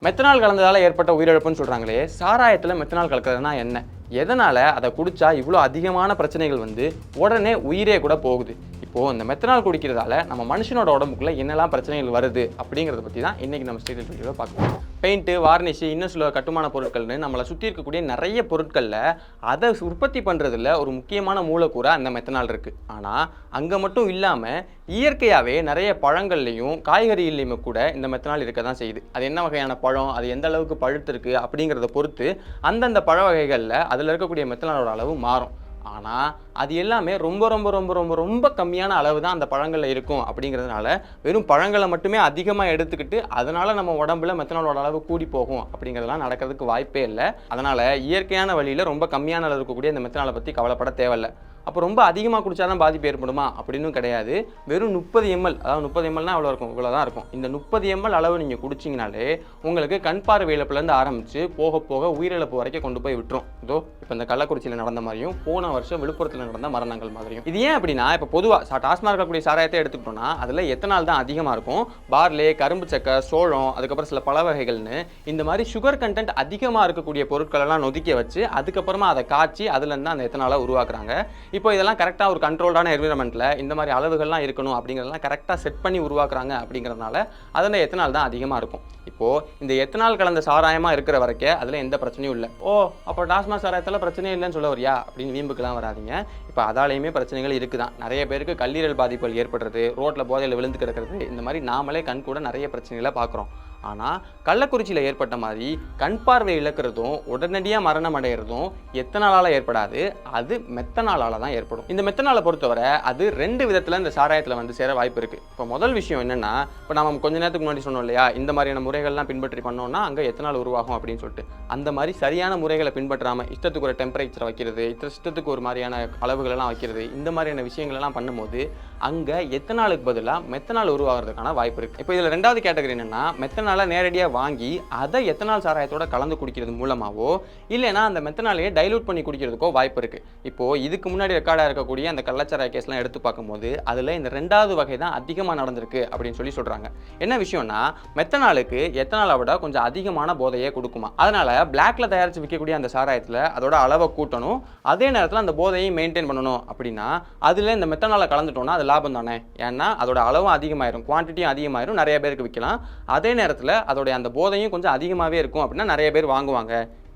Methanol கலந்ததால ஏற்பட்ட உயிரிழப்புன்னு சொல்றாங்களே, சாராயத்துல methanol கலக்கிறதுனா என்ன? எதனால அதை குடிச்சா இவ்வளோ அதிகமான பிரச்சனைகள் வந்து உடனே உயிரே கூட போகுது? இப்போ இந்த மெத்தனால் குடிக்கிறதால நம்ம மனுஷனோட உடம்புக்குள்ள என்னெல்லாம் பிரச்சனைகள் வருது அப்படிங்கிறத பற்றி தான் இன்னைக்கு நம்ம ஸ்டேட் வீடியோவில் பார்க்கலாம். பெயிண்ட்டு, வார்னிஷ், இன்னும் சில கட்டுமான பொருட்கள்னு நம்மளை சுற்றி இருக்கக்கூடிய நிறைய பொருட்களில் அதை உற்பத்தி பண்ணுறதுல ஒரு முக்கியமான மூலக்கூறா அந்த மெத்தனால் இருக்குது. ஆனால் அங்கே மட்டும் இல்லாமல் இயற்கையாகவே நிறைய பழங்கள்லையும் காய்கறிகள்லையுமே கூட இந்த மெத்தனால் இருக்க தான் செய்யுது. அது என்ன வகையான பழம், அது எந்த அளவுக்கு பழுத்திருக்கு அப்படிங்கிறத பொறுத்து அந்தந்த பழ வகைகளில் அதில் இருக்கக்கூடிய மெத்தனாலோட அளவு மாறும். ஆனால் அது எல்லாமே ரொம்ப ரொம்ப ரொம்ப ரொம்ப ரொம்ப கம்மியான அளவு தான் அந்த பழங்களில் இருக்கும். அப்படிங்கிறதுனால வெறும் பழங்களை மட்டுமே அதிகமாக எடுத்துக்கிட்டு அதனால் நம்ம உடம்புல மெத்தனாலோட அளவு கூடி போகும் அப்படிங்கிறதுலாம் நடக்கிறதுக்கு வாய்ப்பே இல்லை. அதனால் இயற்கையான வழியில் ரொம்ப கம்மியான அளவு இருக்கக்கூடிய இந்த மெத்தனாலை பற்றி கவலைப்பட தேவையில்லை. அப்போ ரொம்ப அதிகமாக குடித்தா தான் பாதிப்பு ஏற்படுமா அப்படின்னு கிடையாது. வெறும் 30 ml, அதாவது 30 mlனா அவ்வளோ இருக்கும், இவ்வளோ தான் இருக்கும். இந்த 30 ml அளவு நீங்கள் குடிச்சிங்கனாலே உங்களுக்கு கண் பார்வை இழப்புலேருந்து ஆரம்பித்து போக போக உயிரிழப்பு வரைக்கும் கொண்டு போய் விட்டுரும். இதோ இப்போ இந்த கள்ளக்குறிச்சியில் நடந்த மாதிரியும் போன வருஷம் விழுப்புரத்தில் நடந்த மரணங்கள் மாதிரியும். இது ஏன் அப்படின்னா, இப்போ பொதுவாக டாஸ்மாக இருக்கக்கூடிய சாராயத்தை எடுத்துக்கிட்டோம்னா அதில் எத்தனால் தான் அதிகமாக இருக்கும். பார்லே, கரும்பு சக்கை, சோளம், அதுக்கப்புறம் சில பழ வகைகள்னு இந்த மாதிரி சுகர் கண்டென்ட் அதிகமாக இருக்கக்கூடிய பொருட்களெல்லாம் நொதிக்க வச்சு அதுக்கப்புறமா அதை காய்ச்சி அதுலேருந்து அந்த எத்தனாலை உருவாக்குறாங்க. இப்போ இதெல்லாம் கரெக்டாக ஒரு கண்ட்ரோல்டான என்விரான்மெண்ட்டில் இந்த மாதிரி அளவுகள்லாம் இருக்கணும் அப்படிங்கிறதெல்லாம் கரெக்டாக செட் பண்ணி உருவாக்குறாங்க. அப்படிங்கிறதுனால அதில் எத்தனால் தான் அதிகமாக இருக்கும். இப்போது இந்த எத்தனால் கலந்த சாராயமாக இருக்கிற வரைக்கும் அதில் எந்த பிரச்சனையும் இல்லை. அப்போ டாஸ்மாக் சாராயத்தில் பிரச்சனையே இல்லைன்னு சொல்ல வரியா அப்படின்னு வீம்புக்கெல்லாம் வராதிங்க. இப்போ அதாலேயுமே பிரச்சனைகள் இருக்குதான். நிறைய பேருக்கு கல்லீரல் பாதிப்புகள் ஏற்படுறது, ரோட்டில் போதையில் விழுந்து கிடக்கிறது, இந்த மாதிரி நாமளே கண் கூட நிறைய பிரச்சனைகளை பார்க்குறோம். ஆனால் கள்ளக்குறிச்சியில் ஏற்பட்ட மாதிரி கண் பார்வை இழக்கிறதும் உடனடியாக மரணம் அடைகிறதும் எத்தனாலால் ஏற்படாது, அது மெத்தனாலால் தான் ஏற்படும். இந்த மெத்தனாலை பொறுத்தவரை அது 2 விதத்தில் இந்த சாராயத்தில் வந்து சேர வாய்ப்பு இருக்குது. இப்போ முதல் விஷயம் என்னென்னா, இப்போ நம்ம கொஞ்ச நேரத்துக்கு முன்னாடி சொன்னோம் இல்லையா, இந்த மாதிரியான முறைகள்லாம் பின்பற்றி பண்ணோம்னா அங்கே எத்தனால் உருவாகும் அப்படின்னு சொல்லிட்டு, அந்த மாதிரி சரியான முறைகளை பின்பற்றாமல் இஷ்டத்துக்கு ஒரு டெம்பரேச்சர் வைக்கிறது, இஷ்டத்துக்கு ஒரு மாதிரியான அளவுகளெல்லாம் வைக்கிறது, இந்த மாதிரியான விஷயங்களெல்லாம் பண்ணும்போது அங்கே எத்தனாலுக்கு பதிலாக மெத்தனால் உருவாகிறதுக்கான வாய்ப்பு இருக்குது. இப்போ இதில் 2வது கேட்டகரி என்னென்னா, மெத்தனாலை நேரடியாக வாங்கி அதை எத்தனால் சாராயத்தோட கலந்து குடிக்கிறது மூலமாகவோ இல்லைனா அந்த மெத்தனாலையே டைலூட் பண்ணி குடிக்கிறதுக்கோ வாய்ப்பு இருக்குது. இப்போது இதுக்கு முன்னாடி ரெக்கார்டாக இருக்கக்கூடிய அந்த கள்ளச்சாராய கேஸ்லாம் எடுத்து பார்க்கும்போது அதில் இந்த 2வது வகை தான் அதிகமாக நடந்திருக்கு அப்படின்னு சொல்லி சொல்கிறாங்க. என்ன விஷயம்னா, மெத்தனாலுக்கு எத்தனாலை விட கொஞ்சம் அதிகமான போதையை கொடுக்குமா. அதனால் பிளாக்ல தயாரித்து விற்கக்கூடிய அந்த சாராயத்தில் அதோட அளவை கூட்டணும், அதே நேரத்தில் அந்த போதையை மெயின்டைன் பண்ணணும். அப்படின்னா அதில் இந்த மெத்தனாலை கலந்துட்டோம்னா அது லாபம் தானே. ஏன்னா அதோட அளவும் அதிகமாயிரும், குவான்டிட்டியும் அதிகமாயிரும், நிறைய பேருக்கு விற்கலாம். அதே நேரத்தில் அதோடைய அந்த போதையும் கொஞ்சம் அதிகமாகவே இருக்கும் அப்படின்னா நிறைய பேர் வாங்குவாங்க.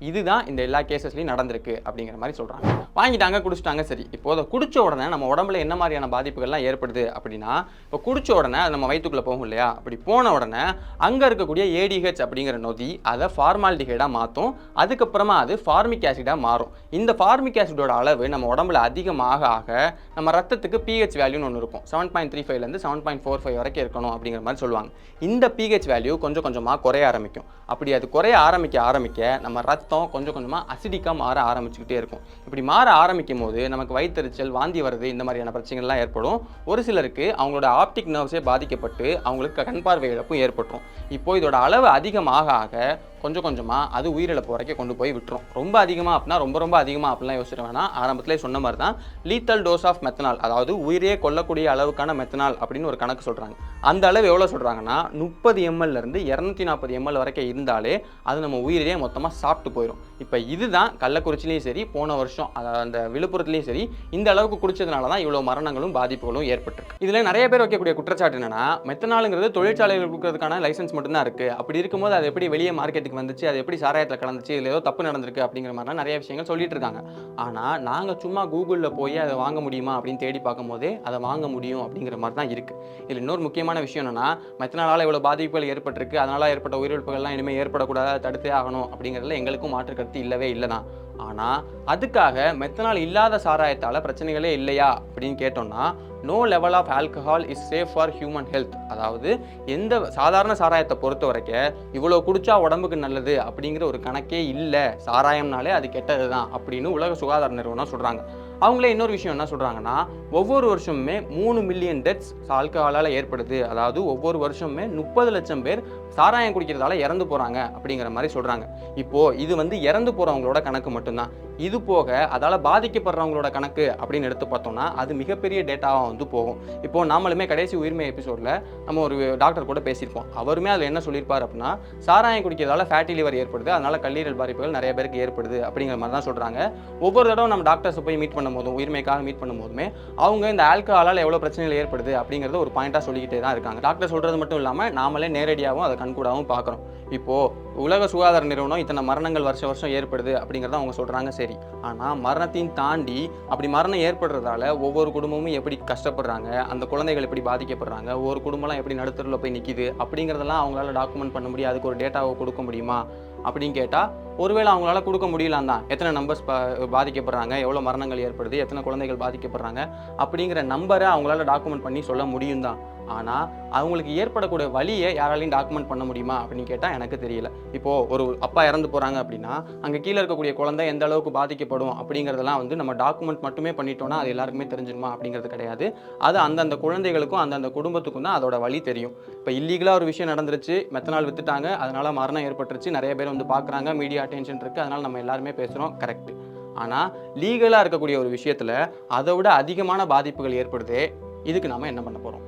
இதுதான் இந்த எல்லா கேசஸ்லையும் நடந்திருக்கு அப்படிங்கிற மாதிரி சொல்கிறாங்க. வாங்கிட்டாங்க, குடிச்சிட்டாங்க, சரி. இப்போ அதை குடிச்ச உடனே நம்ம உடம்புல என்ன மாதிரியான பாதிப்புகள்லாம் ஏற்படுது அப்படின்னா, இப்போ குடிச்ச உடனே அது நம்ம வயிற்றுக்குள்ளே போகும் இல்லையா, அப்படி போன உடனே அங்கே இருக்கக்கூடிய ADH அப்படிங்கிற நொதி அதை ஃபார்மால்டிஹைடாக மாற்றும். அதுக்கப்புறமா அது ஃபார்மிக் ஆசிடாக மாறும். இந்த ஃபார்மிக் ஆசிடோட அளவு நம்ம உடம்புல அதிகமாக ஆக நம்ம ரத்தத்துக்கு pH வேல்யூன்னு ஒன்று இருக்கும். 7.35லேருந்து 7.45 வரைக்கும் இருக்கணும் அப்படிங்கிற மாதிரி சொல்லுவாங்க. இந்த pH வேல்யூ கொஞ்சம் கொஞ்சமாக குறைய ஆரம்பிக்கும். அப்படி அது குறைய ஆரம்பிக்க நம்ம ரத்தம் கொஞ்சம் கொஞ்சமாக அசிடிக்காக மாற ஆரம்பிச்சுக்கிட்டே இருக்கும். இப்படி மாற ஆரம்பிக்கும் போது நமக்கு வயிற்றெரிச்சல், வாந்தி வருது, இந்த மாதிரியான பிரச்சனைகள்லாம் ஏற்படும். ஒரு சிலருக்கு அவங்களோட ஆப்டிக் நர்வ்ஸே பாதிக்கப்பட்டு அவங்களுக்கு கண் பார்வை இழப்பும் ஏற்பட்டுரும். இப்போ இதோட அளவு அதிகமாக ஆக கொஞ்சம் கொஞ்சமாக அது உயிரிழப்பு வரைக்கும் கொண்டு போய் விட்டுரும். ரொம்ப அதிகமாக அப்படின்னா ரொம்ப அதிகமாக அப்படிலாம் யோசிக்க வேணாம். ஆரம்பத்திலே சொன்ன மாதிரி தான் லீத்தல் டோஸ் ஆஃப் மெத்தனால், அதாவது உயிரையே கொல்லக்கூடிய அளவுக்கான மெத்தனால் அப்படின்னு ஒரு கணக்கு சொல்கிறாங்க. அந்த அளவு எவ்வளோ சொல்கிறாங்கன்னா 30 mlலேருந்து 240 ml வரைக்கும் இருந்தாலே அது நம்ம உயிரையே மொத்தமாக சாப்பிட்டு போயிடும். இப்போ இதுதான் கள்ளக்குறிச்சிலையும் சரி, போன வருஷம் அந்த விழுப்புரத்துலையும் சரி, இந்த அளவுக்கு குடிச்சதுனால தான் இவ்வளோ மரணங்களும் பாதிப்புகளும் ஏற்பட்டிருக்கு. இதில் நிறைய பேர் வைக்கக்கூடிய குற்றச்சாட்டு என்னன்னா, மெத்தனாலுங்கிறது தொழிற்சாலைகள் கொடுக்கறதுக்கான லைசன்ஸ் மட்டும்தான் இருக்குது. அப்படி இருக்கும்போது அது எப்படி வெளியே மார்க்கெட்டுக்கு வந்துச்சு, அது எப்படி சாராயத்தில் கலந்துச்சு, இதில் ஏதோ தப்பு நடந்திருக்கு அப்படிங்கிற மாதிரிலாம் நிறைய விஷயங்கள் சொல்லிட்டு இருக்காங்க. ஆனால் நாங்கள் சும்மா கூகுளில் போய் அதை வாங்க முடியுமா அப்படின்னு தேடி பார்க்கும்போதே அதை வாங்க முடியும் அப்படிங்கிற மாதிரி தான் இருக்குது. இதில் இன்னொரு முக்கியமான விஷயம் என்னன்னா, மெத்தனாலால் இவ்வளோ பாதிப்புகள் ஏற்பட்டிருக்கு, அதனால் ஏற்பட்ட உயிரிழப்புகள்லாம் இனிமேல் ஏற்படக்கூடாது, தடுத்தே ஆகணும் அப்படிங்கிறதுல எங்களுக்கும் மாற்று கருத்து இல்லவே இல்லை தான். ஆனால் அதுக்காக மெத்தனால் இல்லாத சாராயத்தால் பிரச்சனைகளே இல்லையா அப்படின்னு கேட்டோம்னா, no level of alcohol is safe for human health. அதாவது எந்த சாதாரண சாராயத்தை பொறுத்த வரைக்கும் இவ்வளோ குடிச்சா உடம்புக்கு நல்லது அப்படிங்கிற ஒரு கணக்கே இல்லை. சாராயம்னாலே அது கெட்டது தான் அப்படின்னு உலக சுகாதார நிறுவனம் சொல்கிறாங்க. அவங்களே இன்னொரு விஷயம் என்ன சொல்கிறாங்கன்னா, ஒவ்வொரு வருஷமுமே 3 மில்லியன் டெத்ஸ் ஆல்கஹாலால் ஏற்படுது. அதாவது ஒவ்வொரு வருஷமுமே 30 லட்சம் பேர் சாராயம் குடிக்கிறதால இறந்து போகிறாங்க அப்படிங்கிற மாதிரி சொல்கிறாங்க. இப்போது இது வந்து இறந்து போகிறவங்களோட கணக்கு மட்டும்தான். இது போக அதால் பாதிக்கப்படுறவங்களோட கணக்கு அப்படின்னு எடுத்து பார்த்தோம்னா அது மிகப்பெரிய டேட்டாவாக வந்து போகும். இப்போது நாமளுமே கடைசி உயிர்மை எபிசோடில் நம்ம ஒரு டாக்டர் கூட பேசியிருப்போம். அவருமே அதில் என்ன சொல்லியிருப்பார் அப்படின்னா, சாராயம் குடிக்கிறதால ஃபேட்டி லிவர் ஏற்படுது, அதனால் கல்லீரல் பாதிப்புகள் நிறைய பேருக்கு ஏற்படுது அப்படிங்கிற மாதிரி தான் சொல்கிறாங்க. ஒவ்வொரு தடவை நம்ம டாக்டர்ஸை போய் மீட் பண்ணும் போதும், உயிர்மைக்காக மீட் பண்ணும் போதுமே அவங்க இந்த ஆல்கஹாலால் எவ்வளோ பிரச்சனைகள் ஏற்படுது அப்படிங்கிறத ஒரு பாயிண்டாக சொல்லிக்கிட்டே தான் இருக்காங்க. டாக்டர் சொல்கிறது மட்டும் இல்லாமல் நாமளே நேரடியாகவும் அதை கண்கூடாகவும் பார்க்குறோம். இப்போது உலக சுகாதார நிறுவனம் இத்தனை மரணங்கள் வருஷம் ஏற்படுது அப்படிங்கிறத அவங்க சொல்கிறாங்க. சரி, ஆனால் மரணத்தையும் தாண்டி அப்படி மரணம் ஏற்படுறதால ஒவ்வொரு குடும்பமும் எப்படி கஷ்டப்படுறாங்க, அந்த குழந்தைகள் எப்படி பாதிக்கப்படுறாங்க, ஒவ்வொரு குடும்பம்லாம் எப்படி நடுத்தரில் போய் நிற்கிது அப்படிங்கிறதெல்லாம் அவங்களால டாக்குமெண்ட் பண்ண முடியும், அதுக்கு ஒரு டேட்டாவை கொடுக்க முடியுமா அப்படின்னு கேட்டால் ஒருவேளை அவங்களால கொடுக்க முடியலாம் தான். எத்தனை நம்பர்ஸ் பாதிக்கப்படுறாங்க, எவ்வளோ மரணங்கள் ஏற்படுது, எத்தனை குழந்தைகள் பாதிக்கப்படுறாங்க அப்படிங்கிற நம்பரை அவங்களால டாக்குமெண்ட் பண்ணி சொல்ல முடியும் தான். ஆனால் அவங்களுக்கு ஏற்படக்கூடிய வலியை யாராலையும் டாக்குமெண்ட் பண்ண முடியுமா அப்படின்னு கேட்டால் எனக்கு தெரியல. இப்போது ஒரு அப்பா இறந்து போகிறாங்க அப்படின்னா அங்கே கீழே இருக்கக்கூடிய குழந்தை எந்த அளவுக்கு பாதிக்கப்படும் அப்படிங்கிறதெல்லாம் வந்து நம்ம டாக்குமெண்ட் மட்டுமே பண்ணிட்டோம்னா அது எல்லாருக்குமே தெரிஞ்சிருமா அப்படிங்கிறது கிடையாது. அது அந்தந்த குழந்தைகளுக்கும் அந்தந்த குடும்பத்துக்கும் தான் அதோட வலி தெரியும். இப்போ இல்லீகலாக ஒரு விஷயம் நடந்துருச்சு, மெத்தனால் வித்துட்டாங்க, அதனால் மரணம் ஏற்பட்டுருச்சு, நிறைய பேர் வந்து பார்க்குறாங்க, மீடியா அட்டென்ஷன் இருக்குது, அதனால் நம்ம எல்லாருமே பேசுகிறோம், கரெக்ட். ஆனால் லீகலாக இருக்கக்கூடிய ஒரு விஷயத்தில் அதை விட அதிகமான பாதிப்புகள் ஏற்படுதே, இதுக்கு நாம் என்ன பண்ண போகிறோம்?